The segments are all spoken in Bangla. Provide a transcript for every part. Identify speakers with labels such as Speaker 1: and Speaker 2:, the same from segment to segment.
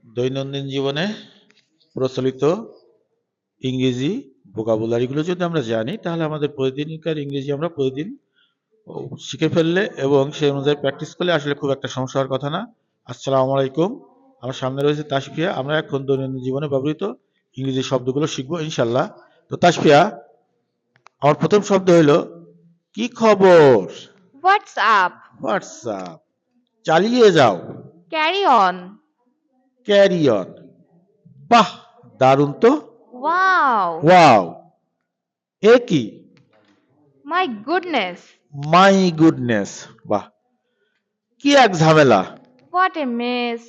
Speaker 1: দৈনন্দিন জীবনে প্রচলিত ইংরেজি ভোকাবুলারিগুলো যদি আমরা জানি তাহলে আমাদের প্রতিদিনকার ইংরেজি আমরা প্রতিদিন শিখে ফেললে এবং সেই অনুযায়ী প্র্যাকটিস করলে আসলে খুব একটা সমস্যা হওয়ার কথা না। আসসালামু আলাইকুম। আমার সামনে রয়েছে তাসফিয়া। আমরা এখন দৈনন্দিন জীবনে ব্যবহৃত ইংরেজি শব্দগুলো শিখবো ইনশাল্লাহ। তো তাসফিয়া, আমার প্রথম শব্দ হলো কি খবর?
Speaker 2: What's up?
Speaker 1: হোয়াটসঅ্যাপ। চালিয়ে যাও।
Speaker 2: Carry on.
Speaker 1: Carry on. বাহ, দারুণ তো।
Speaker 2: Wow.
Speaker 1: ওয়াও, এ কি?
Speaker 2: My goodness.
Speaker 1: My goodness. বাহ, কি এক ঝামেলা।
Speaker 2: What a mess.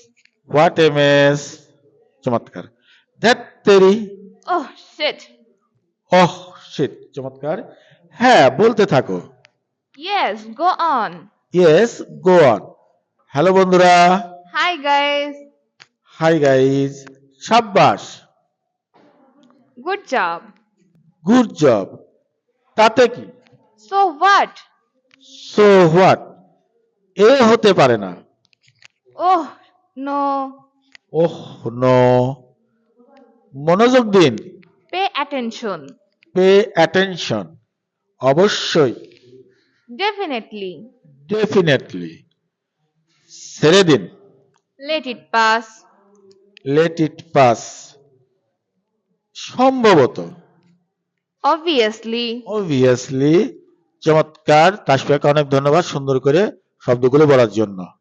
Speaker 1: What a mess. চমৎকার। ধ্যাত তেরি।
Speaker 2: Oh shit.
Speaker 1: Oh shit. চমৎকার। হ্যাঁ, বলতে থাকো।
Speaker 2: Yes, go on.
Speaker 1: Yes, go on. Hello বন্ধুরা।
Speaker 2: Hi guys.
Speaker 1: Hi guys. সাব্বাস।
Speaker 2: Good job.
Speaker 1: Good job. তাতে কি?
Speaker 2: So what?
Speaker 1: So what. এ হতে পারে না।
Speaker 2: Oh no.
Speaker 1: Oh no. মনোযোগ দিন।
Speaker 2: Pay attention.
Speaker 1: Pay attention. অবশ্যই।
Speaker 2: Definitely.
Speaker 1: ডেফিনেটলি। ছেড়ে দিন।
Speaker 2: Let it pass.
Speaker 1: Let it pass. সম্ভবত।
Speaker 2: Obviously.
Speaker 1: অবভিয়াসলি। চমৎকার। তাসফিয়াকে অনেক ধন্যবাদ সুন্দর করে শব্দগুলো বলার জন্য।